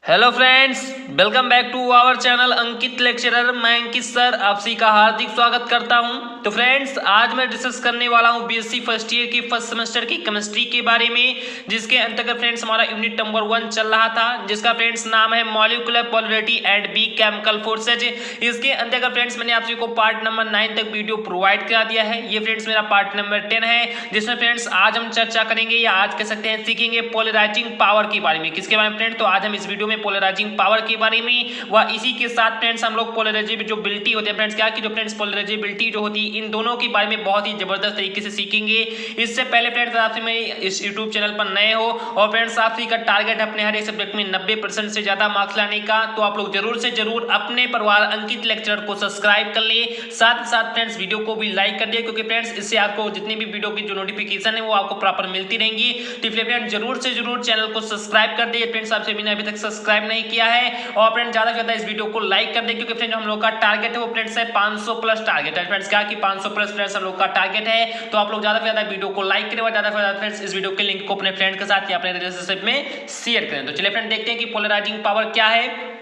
Hello friends, welcome back to our channel Ankit lecturer. मैं Ankit sir आप सभी का हार्दिक स्वागत करता हूं। तो फ्रेंड्स, आज मैं डिस्कस करने वाला हूं बीएससी फर्स्ट ईयर की फर्स्ट सेमेस्टर की केमिस्ट्री के बारे में, जिसके अंतर्गत फ्रेंड्स हमारा यूनिट नंबर 1 चल रहा था, जिसका फ्रेंड्स नाम है molecular polarity and B chemical forces. इसके अंतर्गत फ्रेंड्स मैंने आप सभी को पार्ट नंबर 9 तक वीडियो प्रोवाइड करा दिया है। ये फ्रेंड्स मेरा पार्ट नंबर 10 है, जिसमें फ्रेंड्स आज हम चर्चा करेंगे या आज कह सकते हैं सीखेंगे पोलराइजिंग पावर के बारे में। किसके बारे में फ्रेंड्स? तो आज हम इस वीडियो में पोलराइजिंग पावर के बारे में व इसी के साथ फ्रेंड्स हम लोग पोलराइजेबिलिटी होते हैं फ्रेंड्स, क्या कि जो फ्रेंड्स पोलराइजेबिलिटी जो होती है इन दोनों के बारे में बहुत ही जबरदस्त तरीके से सीखेंगे। इससे पहले फ्रेंड्स आपसे मैं इस यूट्यूब चैनल पर नए हो और फ्रेंड्स आप सभी का टारगेट अपने हर एक सब्जेक्ट में 90% से ज्यादा मार्क्स लाने का, तो आप लोग जरूर से जरूर अपने परिवार अंकित लेक्चरर को सब्सक्राइब कर ले, साथ ही साथ फ्रेंड्स वीडियो को भी लाइक कर दे, क्योंकि फ्रेंड्स इससे आपको जितनी भी वीडियो की जो नोटिफिकेशन है वो आपको प्रॉपर मिलती रहेंगी। तो इसलिए फ्रेंड्स जरूर से जरूर चैनल को सब्सक्राइब कर दे फ्रेंड्स, आपसे मैंने अभी तक सब्सक्राइब नहीं किया है, और फ्रेंड्स ज्यादा से ज्यादा इस वीडियो को लाइक कर दे, क्योंकि फ्रेंड्स हम लोग का टारगेट है वो फ्रेंड्स है 500 प्लस टारगेट है फ्रेंड्स, क्या कि 500 प्लस फ्रेंड्स हम लोग का टारगेट है। तो आप लोग ज्यादा से ज्यादा वीडियो को लाइक करें और ज्यादा से ज्यादा फ्रेंड्स इस वीडियो के लिंक को अपने फ्रेंड के साथ या अपने रिलेशनशिप में शेयर करें। तो चलिए फ्रेंड देखते हैं कि पोलराइजिंग पावर क्या है।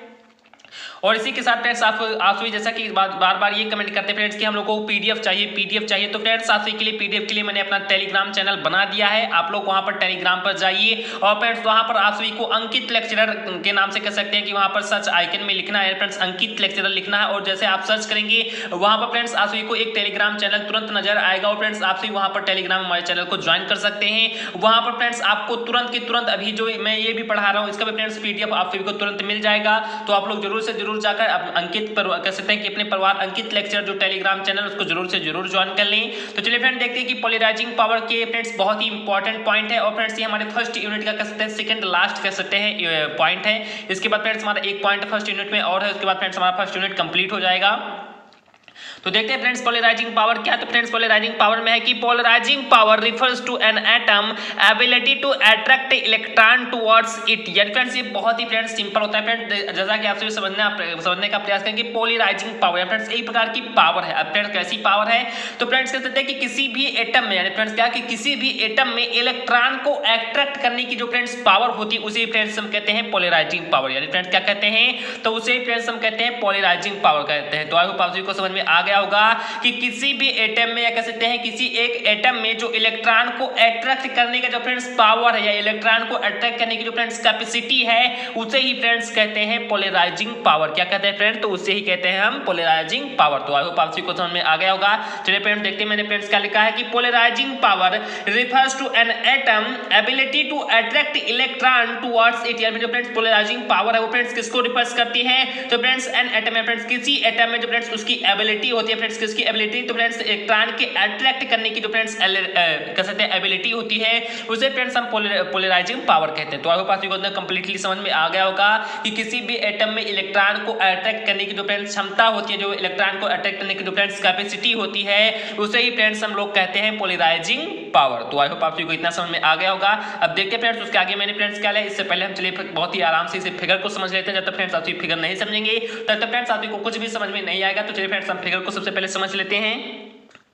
और इसी के साथ फ्रेंड्स आप सभी जैसा कि बार बार ये कमेंट करते हैं फ्रेंड्स कि हम लोग को पीडीएफ चाहिए, तो फ्रेंड्स आप सभी के लिए पीडीएफ के लिए मैंने अपना टेलीग्राम चैनल बना दिया है। आप लोग वहां पर टेलीग्राम पर जाइए और फ्रेंड्स वहां पर आप सभी को अंकित लेक्चरर के नाम से कह सकते हैं कि वहां पर सर्च आइकन में लिखना है फ्रेंड्स, अंकित लेक्चरर लिखना है, और जैसे आप सर्च करेंगे वहां पर फ्रेंड्स आप सभी को एक टेलीग्राम चैनल तुरंत नजर आएगा, और फ्रेंड्स आप सभी वहां पर टेलीग्राम हमारे चैनल को ज्वाइन कर सकते हैं। वहां पर फ्रेंड्स आपको तुरंत की तुरंत अभी जो मैं ये भी पढ़ा रहा हूँ इसका भी फ्रेंड्स पीडीएफ आप सभी को तुरंत मिल जाएगा। तो आप लोग जरूर से जरूर जाकर अंकित पर कह सकते हैं कि अपने परिवार अंकित लेक्चर जो टेलीग्राम चैनल उसको जरूर से जरूर ज्वाइन कर लें। तो चलिए फ्रेंड देखते हैं कि पोलराइजिंग पावर के फ्रेंड्स बहुत ही इंपॉर्टेंट पॉइंट है, और फ्रेंड्स ये हमारे फर्स्ट यूनिट का कह सकते हैं सेकंड लास्ट कह सकते हैं पॉइंट है। इसके बाद फ्रेंड्स हमारा एक पॉइंट फर्स्ट यूनिट में और है, उसके बाद फ्रेंड्स हमारा फर्स्ट यूनिट कंप्लीट हो जाएगा। तो देखते हैं फ्रेंड्स पोलराइजिंग पावर क्या है। तो फ्रेंड्स पोलराइजिंग पावर में है कि polarising power refers to an atom ability to attract electron towards it. यानी फ्रेंड्स ये बहुत ही फ्रेंड्स सिंपल होता है फ्रेंड्स, जैसा कि आप सभी समझने का प्रयास करेंगे। पोलराइजिंग पावर फ्रेंड्स एक प्रकार की पावर है। अब फ्रेंड्स कैसी पावर है? तो फ्रेंड्स कह सकते हैं कि किसी भी एटम में, यानी फ्रेंड्स क्या कि किसी भी एटम में इलेक्ट्रॉन को अट्रैक्ट करने की जो फ्रेंड्स पावर होती है उसे फ्रेंड्स हम कहते हैं पोलराइजिंग पावर। यानी फ्रेंड्स क्या कहते हैं? तो उसे फ्रेंड्स हम कहते हैं पोलराइजिंग पावर कहते हैं। तो आई होप आप सभी को समझ में आ गया होगा कि किसी भी एटम में या कह सकते हैं किसी एक एटम में जो इलेक्ट्रॉन को अट्रैक्ट करने का जो फ्रेंड्स पावर है या इलेक्ट्रॉन को अट्रैक्ट करने की जो फ्रेंड्स कैपेसिटी है उसे ही फ्रेंड्स कहते हैं पोलराइजिंग पावर। क्या कहते हैं फ्रेंड्स? तो उसे ही कहते हैं हम पोलराइजिंग पावर। तो आई होप आप सभी को समझ में आ गया होगा। चलिए फ्रेंड्स देखते हैं मैंने फ्रेंड्स क्या लिखा है कि polarising power refers to an atom ability to attract electron towards it. यानी जो फ्रेंड्स पोलराइजिंग पावर है वो फ्रेंड्स किसको रिफर्स करती है? तो फ्रेंड्स एन एटम में फ्रेंड्स किसी एटम में जो फ्रेंड्स उसकी एबिलिटी होती है फ्रेंड्स, किसकी एबिलिटी? तो फ्रेंड्स इलेक्ट्रॉन के अट्रैक्ट करने की जो फ्रेंड्स कह सकते हैं एबिलिटी होती है उसे फ्रेंड्स हम पोलराइजिंग पावर कहते हैं। तो आई होप आप सभी को कंप्लीटली समझ में आ गया होगा कि किसी भी एटम में इलेक्ट्रॉन को अट्रैक्ट करने की जो फ्रेंड्स क्षमता होती है, जो इलेक्ट्रॉन को अट्रैक्ट करने की जो फ्रेंड्स कैपेसिटी होती है उसे ही फ्रेंड्स हम लोग कहते हैं पोलराइजिंग पावर। तो आई होप आप सभी को इतना समझ में आ गया होगा। अब देखते हैं फ्रेंड्स उसके आगे मैंने फ्रेंड्स क्या लिया। इससे पहले हम चलिए बहुत ही आराम से इसे फिगर को समझ लेते हैं। जब तक फ्रेंड्स आप फिगर नहीं समझेंगे तब तक फ्रेंड्स आपको कुछ भी समझ में नहीं आएगा। तो चलिए फ्रेंड्स हम फिगर को सबसे पहले समझ लेते हैं।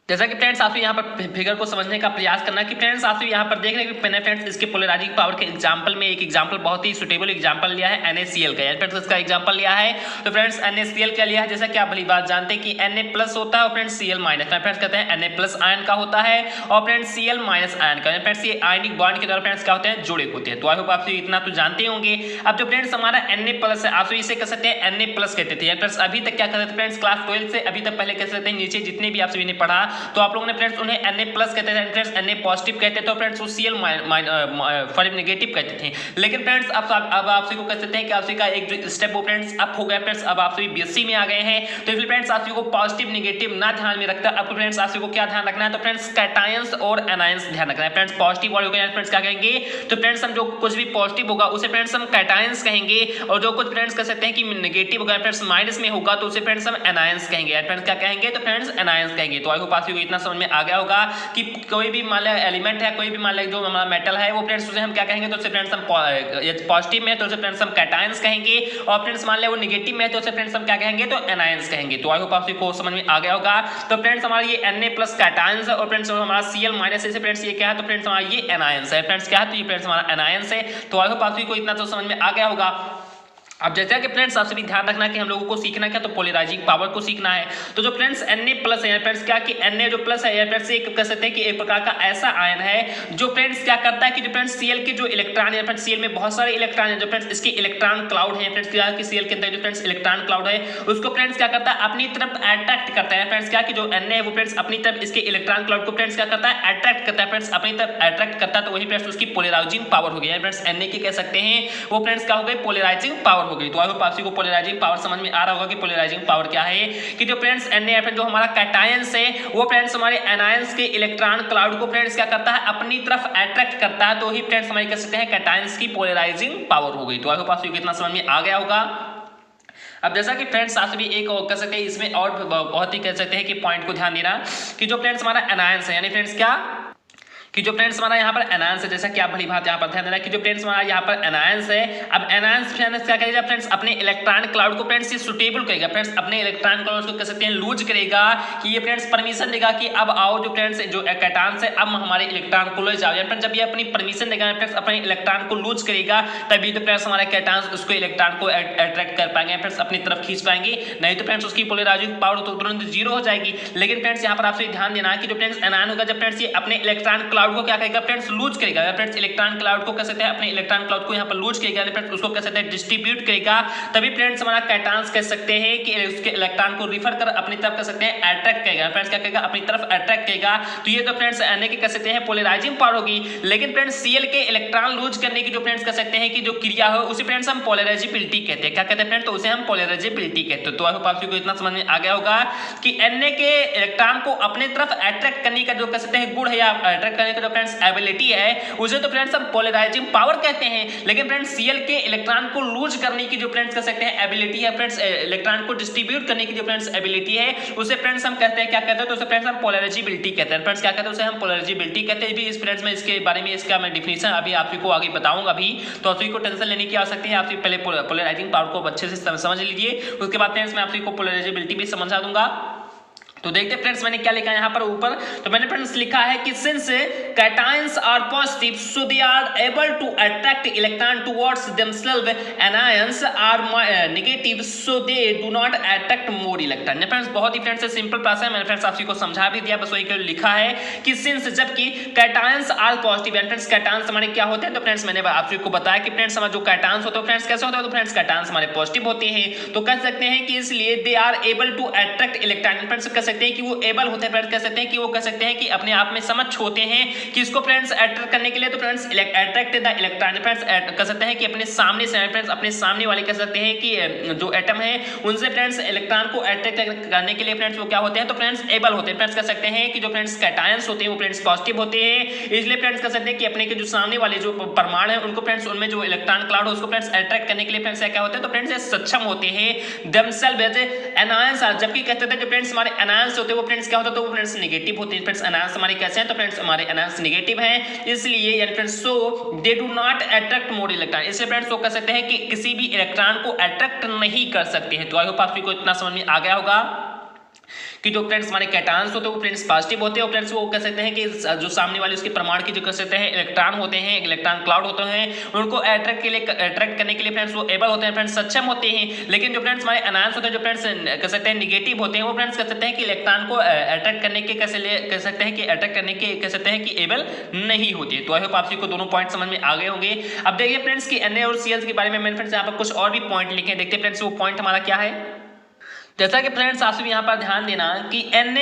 जैसा कि फ्रेंड्स आप यहाँ पर फिगर को समझने का प्रयास करना कि फ्रेंड्स आप यहाँ पर देख रहे हैं कि मैंने फ्रेंड्स इसके पोलराइजिंग पावर के एग्जांपल में एक एग्जांपल बहुत ही सुटेबल एग्जांपल लिया है NaCl का। फ्रेंड्स इसका एग्जांपल लिया है तो फ्रेंड्स NaCl का लिया है। जैसा कि आप भली बात जानते हैं कि Na+ होता है और फ्रेंड्स Cl- फ्रेंड्स कहते हैं Na+ आयन का होता है और फ्रेंड्स Cl- आयन का। फ्रेंड्स ये आयनिक बॉन्ड के द्वारा फ्रेंड्स क्या होते हैं? जुड़े होते हैं। तो आई होप आप इतना तो जानते होंगे। अब जो फ्रेंड्स हमारा Na+ है आप इसे कह सकते हैं Na+ कहते थे फ्रेंड्स। अभी तक क्या कहते थे फ्रेंड्स? क्लास 12 से अभी तक पहले कह सकते हैं नीचे जितने भी आप सभी ने पढ़ा तो आप लोगों ने फ्रेंड्स उन्हें Na+ कहते थे फ्रेंड्स, Na पॉजिटिव कहते थे, तो फ्रेंड्स वो Cl- नेगेटिव कहते थे। लेकिन फ्रेंड्स अब आप सभी को कह सकते हैं कि आप सभी का एक जो स्टेप वो फ्रेंड्स अप हो गया फ्रेंड्स। अब आप सभी बीएससी में आ गए हैं तो इसलिए फ्रेंड्स आप सभी को पॉजिटिव नेगेटिव ना ध्यान में रखता अब फ्रेंड्स आप सभी को क्या ध्यान रखना है? तो फ्रेंड्स कैटायंस और एनायंस ध्यान रखना है फ्रेंड्स। पॉजिटिव वाले को फ्रेंड्स क्या कहेंगे? तो फ्रेंड्स हम जो कुछ भी पॉजिटिव होगा उसे फ्रेंड्स हम कैटायंस कहेंगे, और जो कुछ फ्रेंड्स कह सकते हैं कि नेगेटिव होगा फ्रेंड्स माइनस में होगा तो उसे फ्रेंड्स हम एनायंस कहेंगे। फ्रेंड्स क्या कहेंगे? तो फ्रेंड्स एनायंस कहेंगे। तो आई होप आप सभी को इतना समझ में आ गया होगा कि कोई भी मान लिया एलिमेंट है, कोई भी मान लिया जो हमारा मेटल है वो फ्रेंड्स उसे हम क्या कहेंगे? तो उसे फ्रेंड्स हम पॉजिटिव में तो उसे फ्रेंड्स हम कैटायंस कहेंगे, और फ्रेंड्स मान लिया वो नेगेटिव में तो उसे फ्रेंड्स हम क्या कहेंगे? तो एनायंस कहेंगे। तो आई होप आप सभी को समझ में आ गया होगा। तो फ्रेंड्स हमारा ये Na+ कैटायंस है और फ्रेंड्स हमारा Cl- से फ्रेंड्स ये क्या है? तो फ्रेंड्स हमारा ये एनायंस है। फ्रेंड्स क्या है? तो ये फ्रेंड्स हमारा एनायंस है। तो आई होप आप सभी को इतना तो समझ में आ गया होगा। अब जैसा कि फ्रेंड्स आपसे भी ध्यान रखना कि हम लोगों को सीखना क्या, तो पोलराइजिंग पावर को सीखना है। तो जो फ्रेंड्स Na+ है फ्रेंड्स क्या कि Na जो प्लस है फ्रेंड्स एक कह सकते हैं कि एक प्रकार का ऐसा आयन है जो फ्रेंड्स क्या करता है कि जो फ्रेंड्स Cl के जो इलेक्ट्रॉन है फ्रेंड्स Cl में बहुत सारे इलेक्ट्रॉन है, जो फ्रेंड्स इसके इलेक्ट्रॉन क्लाउड है फ्रेंड्स क्या कि Cl के अंदर जो फ्रेंड्स इलेक्ट्रॉन क्लाउड है उसको फ्रेंड्स क्या करता है अपनी तरफ अट्रैक्ट करता है फ्रेंड्स क्या कि जो Na है वो फ्रेंड्स अपनी तरफ इसके इलेक्ट्रॉन क्लाउड को फ्रेंड्स क्या करता है अट्रैक्ट करता है फ्रेंड्स अपनी तरफ अट्रैक्ट करता है, तो वही फ्रेंड्स उसकी पोलराइजिंग पावर हो गई है फ्रेंड्स Na की कह सकते हैं वो फ्रेंड्स क्या हो गई पोलराइजिंग पावर हो गई। तो आई होप आपको पोलराइजिंग पावर समझ में आ रहा होगा कि पोलराइजिंग पावर क्या है कि जो फ्रेंड्स Na जो हमारा कैटायंस है वो फ्रेंड्स हमारे एनायंस के इलेक्ट्रॉन क्लाउड को फ्रेंड्स क्या करता है अपनी तरफ अट्रैक्ट करता है, तो ही फ्रेंड्स हमारी कह सकते हैं कैटायंस की पोलराइजिंग पावर हो गई। तो आई होप आपको कितना समझ में आ गया होगा। अब जैसा कि फ्रेंड्स आपसे भी एक कह सकते हैं इसमें और बहुत ही कह सकते हैं कि पॉइंट को ध्यान देना कि जो फ्रेंड्स हमारा एनायंस है यानी फ्रेंड्स क्या कि जो फ्रेंड्स हमारा यहाँ पर एनायंस है, जैसा कि आप भली बात यहाँ पर ध्यान देना कि जो फ्रेंड्स हमारा यहाँ पर एनायंस है, अब एनायंस फ्रेंड्स क्या करेगा फ्रेंड्स अपने इलेक्ट्रॉन क्लाउड को फ्रेंड्स ये सुटेबल करेगा फ्रेंड्स अपने इलेक्ट्रॉन क्लाउड को कह सकते हैं लूज करेगा कि ये फ्रेंड्स परमिशन देगा कि अब आओ जो फ्रेंड्स जो कैटायंस है अब हमारे इलेक्ट्रॉन को ले जाओ, फ्रेंड्स जब ये अपनी परमिशन देगा फ्रेंड्स अपने इलेक्ट्रॉन को लूज करेगा तभी तो फ्रेंड्स हमारे कैटायंस उसको इलेक्ट्रॉन को अट्रैक्ट कर पाएंगे फ्रेंड्स अपनी तरफ खींच पाएंगे, नहीं तो फ्रेंड्स उसकी पोलराइजिंग पावर तो तुरंत जीरो हो जाएगी। लेकिन फ्रेंड्स यहाँ पर आपसे ध्यान देना कि जो फ्रेंड्स एनायन होगा जब फ्रेंड्स ये अपने इलेक्ट्रॉन क्लाउड को क्या करेगा फ्रेंड्स लूज करेगा फ्रेंड्स इलेक्ट्रॉन क्लाउड को कह सकते हैं अपने इलेक्ट्रॉन क्लाउड को यहाँ पर लूज करेगा फ्रेंड्स उसको कह सकते हैं डिस्ट्रीब्यूट करेगा, तभी फ्रेंड्स हमारा कैटायंस कह सकते हैं कि उसके इलेक्ट्रॉन को रिफर कर अपनी तरफ कह सकते हैं अट्रैक्ट करेगा फ्रेंड्स क्या करेगा अपनी तरफ अट्रैक्ट करेगा। तो ये तो फ्रेंड्स Na की कह सकते हैं पोलराइजिंग पावर होगी। लेकिन फ्रेंड्स Cl के इलेक्ट्रॉन लूज करने की जो फ्रेंड्स कह सकते हैं कि जो क्रिया हो उसे फ्रेंड्स हम पोलराइजिबिलिटी कहते हैं, क्या कहते हैं फ्रेंड्स तो उसे हम पोलराइजिबिलिटी कहते हैं। तो आई होप आपको इतना समझ में आ गया होगा कि Na के इलेक्ट्रॉन को अपने तरफ अट्रैक्ट करने का जो कह सकते हैं गुण है या अट्रैक्ट करने का जो फ्रेंड्स एबिलिटी है उसे तो फ्रेंड्स हम पोलराइजिंग पावर कहते हैं। लेकिन फ्रेंड्स Cl के इलेक्ट्रॉन को लूज करने की जो फ्रेंड्स कह सकते हैं एबिलिटी है फ्रेंड्स इलेक्ट्रॉन को डिस्ट्रीब्यूट करने की जो फ्रेंड्स एबिलिटी है उसे फ्रेंड्स हम कहते हैं क्या कहते हैं तो उसे फ्रेंड्स हम पोलराइजिबिलिटी कहते हैं फ्रेंड्स क्या कहते हैं उसे हम पोलराइजिबिलिटी कहते हैं। भी इस फ्रेंड्स में इसके बारे में इसका मैं डिफिनेशन अभी आपको आगे बताऊंगा अभी, तो आपको टेंशन लेने की आवश्यकता है। आप पहले पोलराइजिंग पावर को अच्छे से समझ लीजिए, उसके बाद फ्रेंड्स मैं आपको पोलराइजिबिलिटी भी समझा दूंगा। तो देखते फ्रेंड्स मैंने क्या लिखा है यहाँ पर ऊपर, तो मैंने फ्रेंड्स लिखा है कि since cations are positive so they are able to attract electron towards themselves, anions are negative so they do not attract more electron. Friends बहुत ही फ्रेंड्स सिंपल प्रोसेस है, मैंने फ्रेंड्स आपको समझा भी दिया, बस वही के लिखा है कि सिंस जबकि cations are positive and friends cations हमारे क्या होते हैं, तो फ्रेंड्स मैंने आपको बताया कि फ्रेंड्स हमारे जो कैटायंस होते हैं फ्रेंड्स कैसे होते हैं, तो फ्रेंड्स कैटायंस हमारे पॉजिटिव होते हैं, तो कह सकते हैं कि इसलिए they are able to attract electron. Friends कह सकते हैं कि वो एबल होते हैं फ्रेंड्स कह सकते हैं कि वो कह सकते हैं कि अपने आप में समक्ष होते हैं कि इसको फ्रेंड्स अट्रैक्ट करने के लिए, तो friends attract the electron friends कह सकते हैं कि अपने सामने से फ्रेंड्स अपने सामने वाले कह सकते हैं कि जो एटम है उनसे फ्रेंड्स इलेक्ट्रॉन को अट्रैक्ट करने के लिए फ्रेंड्स वो क्या होते हैं, तो फ्रेंड्स एबल होते हैं। फ्रेंड्स कह सकते हैं कि जो फ्रेंड्स कैटायंस होते हैं वो फ्रेंड्स पॉजिटिव होते हैं, इसलिए फ्रेंड्स कह सकते हैं कि अपने के जो सामने वाले जो परमाणु है उनको फ्रेंड्स उनमें जो इलेक्ट्रॉन क्लाउड है उसको फ्रेंड्स अट्रैक्ट करने के लिए फ्रेंड्स क्या होते हैं, तो फ्रेंड्स सक्षम होते हैं देमसेल्फ एज एनायंस। जबकि कहते थे जो फ्रेंड्स हमारे एनायंस होते हैं वो फ्रेंड्स क्या होता है, तो वो फ्रेंड्स नेगेटिव होते हैं। फ्रेंड्स एनायंस हमारे कैसे हैं, तो फ्रेंड्स हमारे एनायंस नेगेटिव हैं, इसलिए यानी friends so they do not attract more electron, इसलिए फ्रेंड्स वो कह सकते हैं कि किसी भी इलेक्ट्रॉन को अट्रैक्ट नहीं कर सकते हैं। तो आई होप आपको इतना समझ में आ गया होगा कि जो फ्रेंड्स हमारे कैटायंस होते हैं वो फ्रेंड्स पॉजिटिव होते हैं और फ्रेंड्स वो कह सकते हैं कि जो सामने वाले उसके परमाणु की जो कह सकते हैं इलेक्ट्रॉन होते हैं, इलेक्ट्रॉन क्लाउड होते हैं, उनको अट्रैक्ट करने के लिए फ्रेंड्स वो एबल होते हैं, फ्रेंड्स सक्षम होते हैं। लेकिन जो फ्रेंड्स हमारे एनायंस होते हैं जो फ्रेंड्स कह सकते हैं निगेटिव होते हैं वो फ्रेंड्स कह सकते हैं कि इलेक्ट्रॉन को अट्रैक्ट करने के कह सकते हैं कि अट्रैक्ट करने के कह सकते हैं कि एबल नहीं होती है। तो आई होप आपको दोनों पॉइंट समझ में आ गए होंगे। अब देखिए फ्रेंड्स कि Na और Cl के बारे में मैंने फ्रेंड्स यहाँ पर कुछ और भी पॉइंट लिखे, देखते हैं फ्रेंड्स वो पॉइंट हमारा क्या है। जैसा कि फ्रेंड्स आप यहाँ पर ध्यान देना कि Na+ and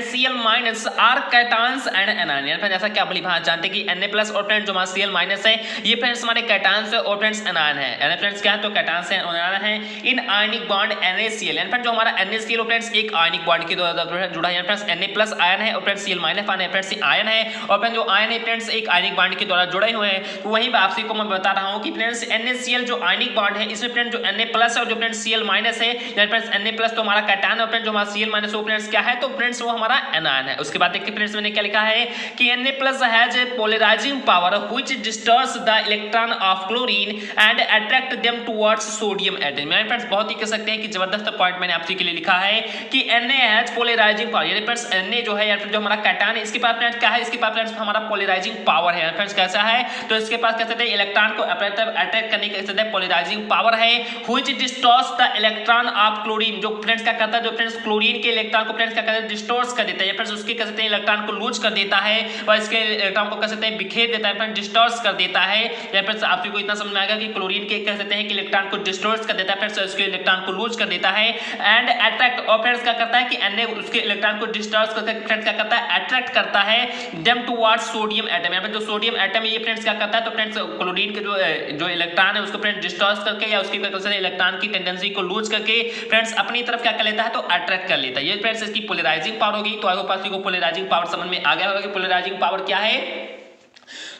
Cl- are cations and anion. जैसा कि आप भली भांति जानते हैं कि Na+ और फ्रेंड्स जो हमारा Cl- है ये फ्रेंड्स हमारे कैटायंस है और फ्रेंड्स एनायन है। फ्रेंड्स क्या है, तो कैटायंस है एनायन है इन आयनिक बॉन्ड NaCl। फ्रेंड्स जो हमारा NaCl फ्रेंड्स एक आयनिक बॉन्ड के द्वारा जुड़ा है, फ्रेंड्स Na+ आयन है और फ्रेंड्स Cl- आयन है, फ्रेंड्स आयन है और फ्रेंड्स जो आयन है फ्रेंड्स एक आयनिक बॉन्ड के द्वारा जुड़े हुए हैं। तो वहीं आपको मैं बता रहा हूँ कि फ्रेंड्स NaCl जो आयनिक बॉन्ड है इसमें फ्रेंड्स जो Na+ और जो फ्रेंड्स Cl माइनस है, यानी फ्रेंड्स Na प्लस तो हमारा कैटायन है, फ्रेंड्स जो हमारा Cl माइनस वो फ्रेंड्स क्या है, तो फ्रेंड्स वो हमारा एनायन है। उसके बाद देखिए फ्रेंड्स मैंने क्या लिखा है कि Na plus has a polarising power which disturbs the electron of chlorine and attract them towards sodium atom. यानी फ्रेंड्स बहुत ही कह सकते हैं कि जबरदस्त पॉइंट मैंने आपके के लिए लिखा है कि Na हैज पोलराइजिंग पावर, यानी फ्रेंड्स Na जो है या फिर जो हमारा कैटायन है इसके पास फ्रेंड्स क्या है, इसके पास फ्रेंड्स हमारा पोलराइजिंग पावर है। फ्रेंड्स कैसा है, तो इसके पास कह सकते हैं इलेक्ट्रॉन को अट्रैक्ट करने की पोलराइजिंग पावर है, which distorts the electron of chlorine, जो फ्रेंड्स क्या करता है, जो फ्रेंड्स क्लोरीन के इलेक्ट्रॉन को फ्रेंड्स क्या करता है, डिस्टॉर्स कर देता है, फ्रेंड्स उसके कह सकते हैं इलेक्ट्रॉन को लूज कर देता है और इसके इलेक्ट्रॉन को कह सकते हैं बिखेर देता है, फ्रेंड्स डिस्टॉर्स कर देता है। या फ्रेंड्स आपको इतना समझ में आएगा कि क्लोरीन के कह सकते हैं कि इलेक्ट्रॉन को डिस्टॉर्स कर देता है, फ्रेंड्स उसके इलेक्ट्रॉन को लूज कर देता है एंड अट्रैक्ट, और फ्रेंड्स क्या करता है कि Na उसके इलेक्ट्रॉन को डिस्टॉर्स करके फ्रेंड्स क्या करता है, अट्रैक्ट करता है देम टुवर्ड्स सोडियम एटम। यहाँ पे जो सोडियम एटम है ये फ्रेंड्स क्या करता है, तो फ्रेंड्स क्लोरीन के जो इलेक्ट्रॉन है उसको फ्रेंड्स डिस्टॉर्स करके या उसकी इलेक्ट्रॉन की टेंडेंसी को लूज करके फ्रेंड्स अपनी तरफ क्या कर लेता है, तो अट्रैक्ट कर लेता है। ये फ्रेंड्स इसकी पोलराइजिंग पावर होगी। तो आई होप आपको पोलराइजिंग पावर समझ में आ गया होगा कि पोलराइजिंग पावर क्या है।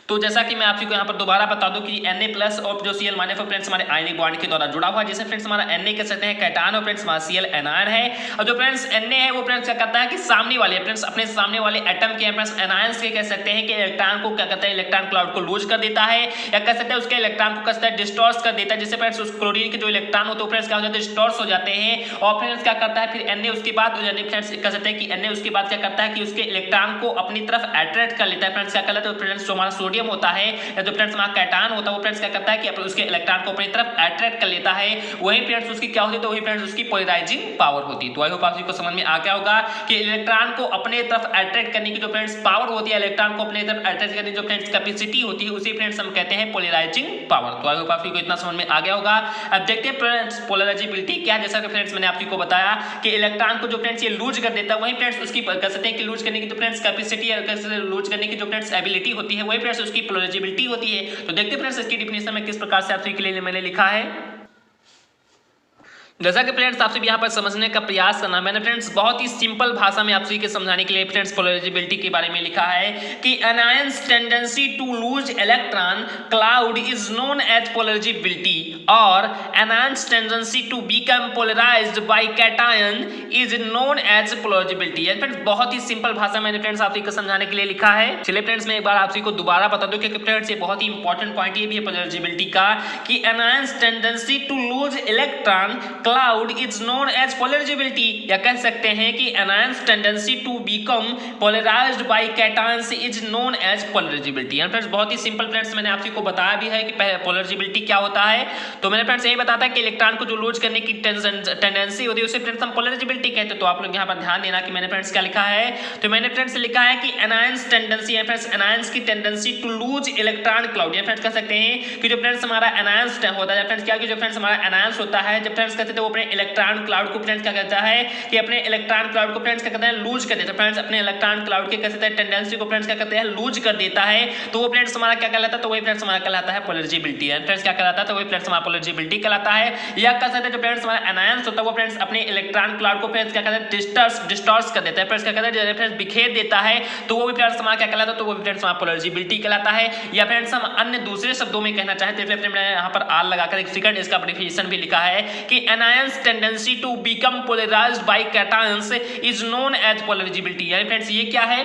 तो जैसा कि मैं आपको यहाँ पर दोबारा बता दूं कि Na प्लस और जो Cl माइनस फ्रेंड्स हमारे आयनिक बॉन्ड के द्वारा जुड़ा हुआ है, जैसे फ्रेंड्स हमारा Na कह सकते हैं कैटायन और फ्रेंड्स हमारा Cl एनायन है। और जो फ्रेंड्स Na है वो फ्रेंड्स क्या करता है कि सामने वाले फ्रेंड्स अपने सामने वाले एटम के फ्रेंड्स एनायंस के कह सकते हैं कि इलेक्ट्रॉन को क्या करता है, इलेक्ट्रॉन क्लाउड को लूज कर देता है या कह सकते हैं उसके इलेक्ट्रॉन को कहता है डिस्टॉर्स कर देता है, जिससे फ्रेंड्स उस क्लोरीन के जो इलेक्ट्रॉन होते हैं फ्रेंड्स क्या हो जाते हैं, डिस्टॉर्स हो जाते हैं। और फ्रेंड्स क्या करता है फिर Na उसके बाद फ्रेंड्स कह सकते हैं कि Na उसके बाद क्या करता है कि उसके इलेक्ट्रॉन को अपनी तरफ अट्रैक्ट कर लेता है। फ्रेंड्स क्या करता है, तो फ्रेंड्स जो हमारा सोडियम होता है या जो फ्रेंड्स हमारा कैटायन होता है वो फ्रेंड्स क्या करता है कि उसके इलेक्ट्रॉन को अपनी तरफ अट्रैक्ट कर लेता है। वही फ्रेंड्स उसकी क्या होती है, तो वही फ्रेंड्स उसकी पोलराइजिंग पावर होती है। तो आई होप आपको समझ में आ गया होगा कि इलेक्ट्रॉन को अपने तरफ अट्रैक्ट करने की जो फ्रेंड्स पावर होती है, इलेक्ट्रॉन को अपने तरफ अट्रैक्ट करने की जो फ्रेंड्स कैपेसिटी होती है उसी फ्रेंड्स हम कहते हैं पोलराइजिंग पावर। तो आई होप आपको इतना समझ में आ गया होगा। अब देखते हैं फ्रेंड्स पोलराइजिबिलिटी क्या है। जैसा कि फ्रेंड्स मैंने आपको बताया कि इलेक्ट्रॉन को जो फ्रेंड्स ये लूज कर देता है, वही फ्रेंड्स उसकी कह सकते हैं कि लूज करने की जो फ्रेंड्स कैपेसिटी है, लूज करने की जो फ्रेंड्स एबिलिटी होती है, वही फ्रेंड्स उसकी पोलराइजिबिलिटी होती है। तो देखते हैं फ्रेंड्स इसकी डिफिनेशन में किस प्रकार से आपके लिए मैंने लिखा है। जैसा कि फ्रेंड्स आपसे यहाँ पर समझने का प्रयास करना, मैंने फ्रेंड्स बहुत ही सिंपल भाषा में आपसे समझाने के लिए फ्रेंड्स पोलराइजिबिलिटी के बारे में लिखा है कि anions tendency to lose electron cloud is known as polarisability और anion's tendency to become polarised by cation is known as polarisability. Friends बहुत ही सिंपल भाषा में मैंने फ्रेंड्स आपको समझाने के लिए लिखा है। चलिए फ्रेंड्स मैं एक बार आपसे को दोबारा बता दूं क्योंकि फ्रेंड्स ये बहुत ही इंपॉर्टेंट पॉइंट ये भी है पोलराइजिबिलिटी का कि anions tendency to lose electron cloud is known as polarisability, या कह सकते हैं कि anions tendency to become polarised by cations is known as polarisability. Friends बहुत ही सिंपल फ्रेंड्स मैंने आपको बताया भी है कि पोलराइजिबिलिटी क्या होता है। तो मैंने फ्रेंड्स यही बताया कि इलेक्ट्रॉन को जो लूज करने की टेंडेंसी होती है उसे फ्रेंड्स हम पोलराइजिबिलिटी कहते हैं। तो आप लोग यहाँ पर ध्यान देना कि मैंने फ्रेंड्स क्या लिखा है। तो मैंने फ्रेंड्स लिखा है कि एनायंस टेंडेंसी है फ्रेंड्स एनायंस की tendency to lose electron cloud, या फ्रेंड्स कह सकते हैं कि जो फ्रेंड्स हमारा एनायंस होता है फ्रेंड्स क्या कि जो फ्रेंड्स हमारा एनायंस होता है जब फ्रेंड्स कहते हैं वो अपने इलेक्ट्रॉन क्लाउड को फ्रेंड्स क्या कहता है कि अपने इलेक्ट्रॉन क्लाउड को फ्रेंड्स क्या कहते हैं लूज कर देता है। फ्रेंड्स अपने इलेक्ट्रॉन क्लाउड के कहते हैं टेंडेंसी को फ्रेंड्स क्या कहते हैं लूज कर देता है। तो वो फ्रेंड्स हमारा क्या कहलाता है, तो वही फ्रेंड्स हमारा कहलाता है पोलराइजिबिलिटी। फ्रेंड्स क्या कहलाता है, तो वही फ्रेंड्स हमारा पोलराइजिबिलिटी कहलाता है। या कह सकते हैं जो फ्रेंड्स हमारा एनायंस होता है वो फ्रेंड्स अपने इलेक्ट्रॉन क्लाउड को फ्रेंड्स क्या कहते हैं डिस्टॉर्स कर देता है। फ्रेंड्स क्या कहते हैं फ्रेंड्स बिखेर देता है, तो वो भी फ्रेंड्स हमारा क्या कहलाता है, तो वो भी फ्रेंड्स हमारा पोलराइजिबिलिटी कहलाता है। या फ्रेंड्स हम अन्य दूसरे शब्दों में कहना चाहते हैं, मैंने यहाँ पर आर लगाकर एक सेकंड इसका डेफिनेशन भी लिखा है कि anions tendency to become polarised by cations is known as polarisability. यानी फ्रेंड्स ये क्या है,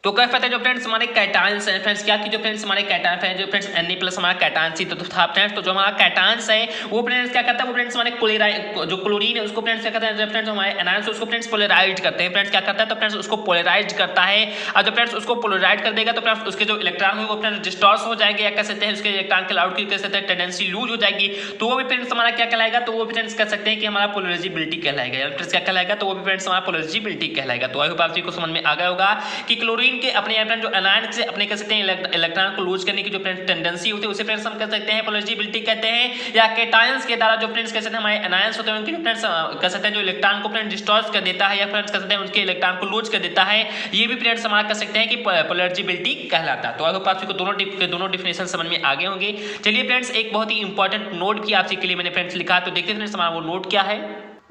तो कह पाते हैं जो फ्रेंड्स हमारे कैटायंस हैं फ्रेंड्स क्या कि जो फ्रेंड्स हमारे कैटायंस हैं जो फ्रेंड्स Na प्लस हमारा कैटायंस ही तो था फ्रेंड्स। तो जो हमारा कैटायंस है वो फ्रेंड्स क्या करता है, वो फ्रेंड्स हमारे जो क्लोरीन है उसको फ्रेंड्स क्या करता है, फ्रेंड्स हमारे एनायंस उसको फ्रेंड्स पोलराइज करते हैं। फ्रेंड्स क्या करता है, तो फ्रेंड्स उसको पोलराइज करता है और जब फ्रेंड्स उसको पोलराइज कर देगा तो फ्रेंड्स उसके जो इलेक्ट्रॉन है वो फ्रेंड्स डिस्टॉर्स हो जाएंगे, या कह सकते हैं उसके इलेक्ट्रॉन क्लाउड की कह सकते हैं टेंडेंसी लूज हो जाएगी। तो वो भी फ्रेंड्स हमारा क्या कहलाएगा, तो वो भी फ्रेंड्स कह सकते हैं कि हमारा पोलराइजिबिलिटी कहलाएगा। फ्रेंड्स क्या कहलाएगा, तो वो भी फ्रेंड्स हमारा पोलराइजिबिलिटी कहलाएगा। तो आई होप आपको समझ में आ गया होगा कि क्लोरीन के अपने जो एनायन से अपने कह सकते हैं इलेक्ट्रॉन को लूज करने की जो फ्रेंड्स टेंडेंसी होती है उसे फ्रेंड्स हम कह सकते हैं पोलराइजिबिलिटी कहते हैं। या कैटायंस के द्वारा जो फ्रेंड्स कह सकते हैं हमारे एनायंस होते हैं उनके फ्रेंड्स कह सकते हैं जो इलेक्ट्रॉन को फ्रेंड्स डिस्टॉर्स कर देता है या फ्रेंड्स कह सकते हैं उनके इलेक्ट्रॉन को लूज कर देता है, ये भी फ्रेंड्स हमारा कह सकते हैं कि पोलराइजिबिलिटी कहलाता है। तो आई होप आपको दोनों डिफिनेशन समझ में आगे होंगे। चलिए फ्रेंड्स एक बहुत ही इंपॉर्टेंट नोट भी आपसे के लिए मैंने फ्रेंड्स लिखा, तो देखते हैं फ्रेंड्स हमारा वो नोट क्या है।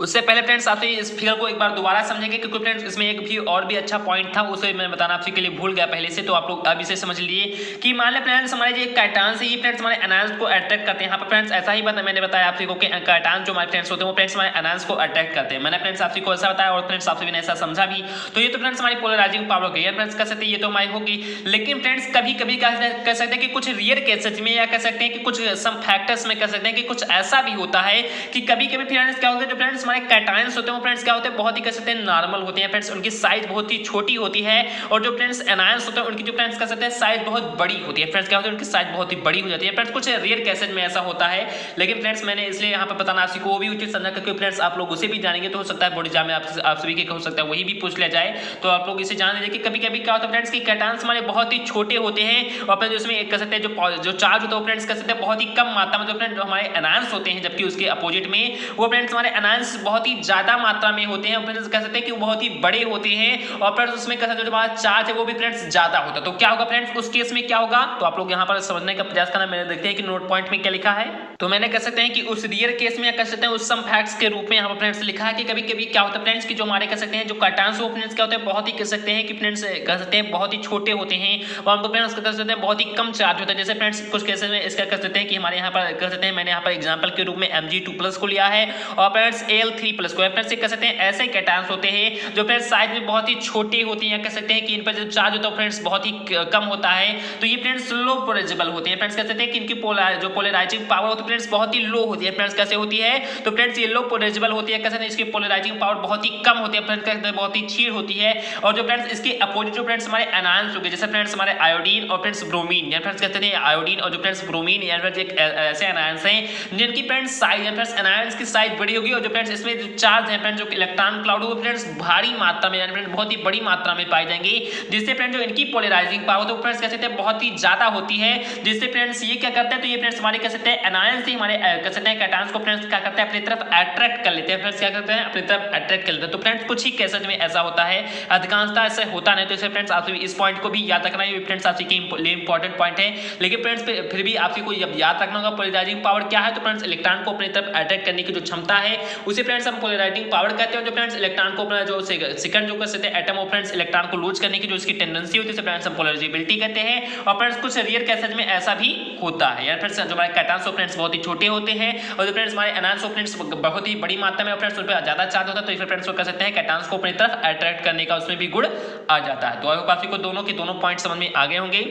उससे पहले फ्रेंड्स आपसे इस फिगर को एक बार दोबारा समझेंगे, क्योंकि फ्रेंड्स इसमें एक भी और भी अच्छा पॉइंट था, उसे मैं बताना आपके लिए भूल गया पहले से। तो आप लोग अब इसे समझ लिए कि मान लें फ्रेंड्स हमारे जो कैटायंस है ये फ्रेंड्स हमारे एनायंस को अट्रैक्ट करते हैं। यहाँ पर फ्रेंड्स ऐसा ही मैंने बताया आप सबको कि कैटायंस जो हमारे फ्रेंड्स होते हैं वो फ्रेंड्स हमारे एनायंस को अट्रैक्ट करते हैं। मैंने फ्रेंड्स आप सबको ऐसा बताया और फ्रेंड्स आप सभी ने ऐसा समझा भी। तो ये तो फ्रेंड्स हमारी पोलराइजिंग पावर हो गई है फ्रेंड्स, कह सकते हैं ये तो हमारी होगी। लेकिन फ्रेंड्स कभी कभी कह सकते हैं कि कुछ रेयर केसेस में, या कह सकते हैं कि कुछ सम फैक्टर्स में कह सकते हैं कि कुछ ऐसा भी होता है कि कभी कभी फ्रेंड्स क्या होता है, जो फ्रेंड्स हमारे कैटायंस होते हैं वो फ्रेंड्स क्या होते हैं, बहुत ही कह सकते हैं नॉर्मल होते हैं फ्रेंड्स, उनकी साइज बहुत ही छोटी होती है। और जो फ्रेंड्स एनायंस होते हैं उनकी जो फ्रेंड्स कह सकते हैं साइज बहुत बड़ी होती है फ्रेंड्स, क्या होता है उनकी साइज बहुत ही बड़ी हो जाती है फ्रेंड्स। कुछ रेयर केसेस में ऐसा होता है, लेकिन फ्रेंड्स मैंने इसलिए यहाँ पर बताना आपको वो भी उचित समझा, क्योंकि फ्रेंड्स आप लोग उसे भी जानेंगे तो हो सकता है बोर्ड एग्जाम में आप सभी के हो सकता है वही भी पूछ लिया जाए। तो आप लोग इसे जान लीजिए कि कभी कभी क्या होता है फ्रेंड्स कि कैटायंस हमारे बहुत ही छोटे होते हैं, और अपने उसमें कह सकते हैं जो चार्ज होता है फ्रेंड्स कह सकते हैं बहुत ही कम मात्रा में, जो फ्रेंड्स जो हमारे एनायंस होते हैं, जबकि उसके अपोजिट में वो फ्रेंड्स हमारे एनायंस बहुत ही ज्यादा मात्रा में होते हैं, फ्रेंड्स कह सकते हैं कि वो बहुत ही बड़े होते हैं, और फ्रेंड्स उसमें कह सकते हैं जो हमारा चार्ज है वो भी फ्रेंड्स ज्यादा होता है। तो क्या होगा फ्रेंड्स उस केस में क्या होगा, तो आप लोग यहाँ पर समझने का प्रयास करना। मैंने देखते हैं कि नोट पॉइंट में क्या लिखा है, तो मैंने कह सकते हैं कि उस रियर केस में कह सकते हैं उस सम फैक्ट्स के रूप में यहाँ पर फ्रेंड्स लिखा है कि कभी कभी क्या होता है फ्रेंड्स कि जो हमारे कह सकते हैं जो कैटायंस वो फ्रेंड्स क्या होते हैं बहुत ही कह सकते हैं कि फ्रेंड्स कह सकते हैं बहुत ही छोटे होते हैं, और उनको फ्रेंड्स कह सकते हैं बहुत ही कम चार्ज होता है। जैसे फ्रेंड्स कुछ केसेस में इसका कह सकते हैं कि हमारे यहाँ पर कह सकते हैं मैंने यहाँ पर एग्जाम्पल के रूप में Mg2+ को लिया है, और फ्रेंड्स Al3+ को फ्रेंड्स कह सकते हैं ऐसे कैटायंस होते हैं जो फ्रेंड्स साइज में बहुत ही छोटे होते हैं, कह सकते हैं कि इन पर जो चार्ज होता है फ्रेंड्स बहुत ही कम होता है। तो ये फ्रेंड्स लो पोलराइजेबल होते हैं फ्रेंड्स, कह सकते हैं कि इनकी जो पोलराइजिंग पावर होती है फ्रेंड्स बहुत ही लो होती है फ्रेंड्स। कैसे होती है, तो फ्रेंड्स ये लो पोलराइजेबल होती है, कह सकते हैं इसकी पोलराइजिंग पावर बहुत ही कम होती है फ्रेंड्स, कहते हैं बहुत ही क्षीण होती है। और जो फ्रेंड्स इसके अपोजिट जो फ्रेंड्स हमारे एनायंस हो गए, जैसे फ्रेंड्स हमारे आयोडीन और फ्रेंड्स ब्रोमीन, या फ्रेंड्स कहते हैं आयोडीन और जो फ्रेंड्स ब्रोमीन या फ्रेंड्स एक ऐसे एनायंस हैं जिनकी फ्रेंड्स साइज है फ्रेंड्स एनायंस की साइज बड़ी होगी, और जो फ्रेंड्स इसमें जो चार्ज है फ्रेंड्स जो इलेक्ट्रॉन क्लाउड होगा फ्रेंड्स भारी मात्रा में फ्रेंड्स बहुत ही बड़ी मात्रा में पाई जाएंगी, जिससे फ्रेंड्स जो इनकी पोलराइजिंग पावर तो फ्रेंड्स कह सकते हैं बहुत ही ज्यादा होती है। जिससे फ्रेंड्स ये क्या करते हैं, तो ये फ्रेंड्स हमारे कह सकते हैं एनायंस ही हमारे कह सकते हैं कैटायंस को फ्रेंड्स क्या करते हैं अपनी तरफ अट्रैक्ट कर लेते हैं फ्रेंड्स, क्या करते हैं अपनी तरफ अट्रैक्ट कर लेते हैं। तो फ्रेंड्स कुछ ही केसेस में ऐसा होता है, अधिकांशतः ऐसे होता नहीं। तो इसे फ्रेंड्स आप इस पॉइंट को भी याद रखना, ये फ्रेंड्स आपके लिए इंपॉर्टेंट पॉइंट है। लेकिन फ्रेंड्स फिर भी आपको जब याद रखना होगा पोलराइजिंग पावर क्या है, तो फ्रेंड्स इलेक्ट्रॉन को अपनी तरफ अट्रैक्ट करने की जो क्षमता है उसे फ्रेंड्स हम पोलराइजिंग पावर कहते हैं। जो फ्रेंड्स इलेक्ट्रॉन को अपना जो सेकंड जो कहते हैं एटम ऑफ फ्रेंड्स इलेक्ट्रॉन को लूज करने की जो इसकी टेंडेंसी होती है उसे फ्रेंड्स हम पोलराइजेबिलिटी कहते हैं। और फ्रेंड्स कुछ रेयर केसेस में ऐसा भी होता है, यार फ्रेंड्स जो हमारे कैटायंस ऑफ फ्रेंड्स बहुत ही छोटे होते हैं, और जो फ्रेंड्स हमारे एनायंस ऑफ फ्रेंड्स बहुत ही बड़ी मात्रा में फ्रेंड्स उन पर ज्यादा चार्ज होता है, तो इसे फ्रेंड्स को कह सकते हैं कैटायंस को अपनी तरफ अट्रैक्ट करने का उसमें भी गुण आ जाता है। तो आई होप आपको दोनों के दोनों पॉइंट समझ में आ गए होंगे।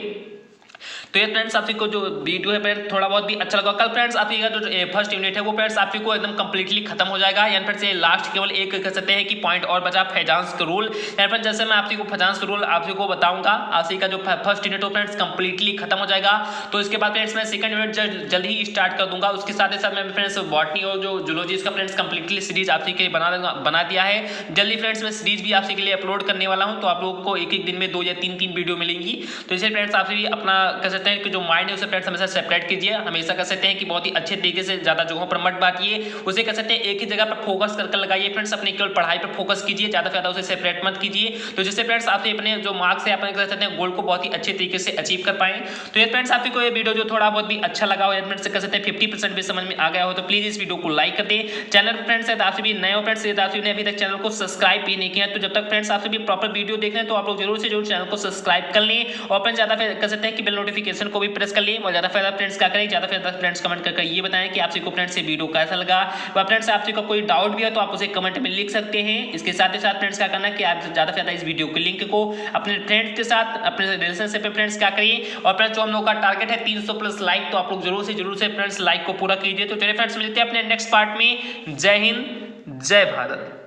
तो ये फ्रेंड्स आपको जो वीडियो है फ्रेंड्स थोड़ा बहुत भी अच्छा लगा। कल फ्रेंड्स आपका जो फर्स्ट यूनिट है वो फ्रेंड्स आपको एकदम कंप्लीटली खत्म हो जाएगा, यानी फिर से लास्ट केवल एक कह सकते हैं कि पॉइंट और बचा फेजांस का रूल। यानी फिर जैसे मैं आपको फेजांस का रूल आपको बताऊंगा, आपसी का जो फर्स्ट यूनिट हो फ्रेंड्स कंप्लीटली खत्म हो जाएगा। तो इसके बाद फ्रेंड्स मैं सेकंड यूनिट जल्द ही स्टार्ट कर दूंगा। उसके साथ ही साथ मैं फ्रेंड्स बॉटनी और जो जूलॉजी का फ्रेंड्स कंप्लीटली सीरीज आपके लिए बना दिया है। जल्दी फ्रेंड्स मैं सीरीज भी आपके लिए अपलोड करने वाला हूँ, तो आप लोगों को एक एक दिन में 2 या 3 वीडियो मिलेंगी। तो इसे फ्रेंड्स आपसे भी अपना कह सकते हैं कि जो माइंड है उसे फ्रेंड्स हमेशा सेपरेट कीजिए, हमेशा कह सकते हैं कि बहुत ही अच्छे तरीके से ज्यादा जगहों पर मत बांटिए, उसे कह सकते हैं एक ही जगह पर फोकस करके लगाइए फ्रेंड्स, अपनी केवल पढ़ाई पर फोकस कीजिए, ज्यादा से ज्यादा उसे सेपरेट मत कीजिए। तो जिससे फ्रेंड्स आप अपने जो मार्क्स है अपने कह सकते हैं गोल को बहुत ही अच्छे तरीके से अचीव कर पाए। तो ये फ्रेंड्स आपको ये वीडियो जो थोड़ा बहुत भी अच्छा लगा हो, फ्रेंड्स कह सकते हैं 50% भी समझ में आ गया हो, तो प्लीज इस वीडियो को लाइक कर दें। चैनल फ्रेंड्स है आप भी नए हो फ्रेंड्स, आप ने अभी तक चैनल को सब्सक्राइब भी नहीं किया, तो जब तक फ्रेंड्स आप भी प्रॉपर वीडियो देख रहे हैं तो आप लोग जरूर से जरूर चैनल को सब्सक्राइब कर लें, और फ्रेंड्स ज्यादा कह सकते हैं कि बेल नोटिफिकेशन को भी प्रेस कर लें। और ज्यादा फायदा फ्रेंड्स क्या करें, ज्यादा फायदा फ्रेंड्स कमेंट करके ये बताएं कि आपसे को फ्रेंड्स ये वीडियो कैसा लगा। व फ्रेंड्स आपसे को कोई डाउट भी है तो आप उसे कमेंट में लिख सकते हैं। इसके साथ ही साथ फ्रेंड्स क्या करना है कि आप ज्यादा फायदा इस वीडियो के लिंक को अपने फ्रेंड्स के साथ अपने रिलेशनशिप में फ्रेंड्स क्या करिए। और फ्रेंड्स जो हम लोग का टारगेट है 300+ लाइक, तो आप लोग जरूर से फ्रेंड्स लाइक को पूरा कीजिए। तो चलिए फ्रेंड्स मिलते हैं अपने नेक्स्ट पार्ट में। जय हिंद, जय भारत।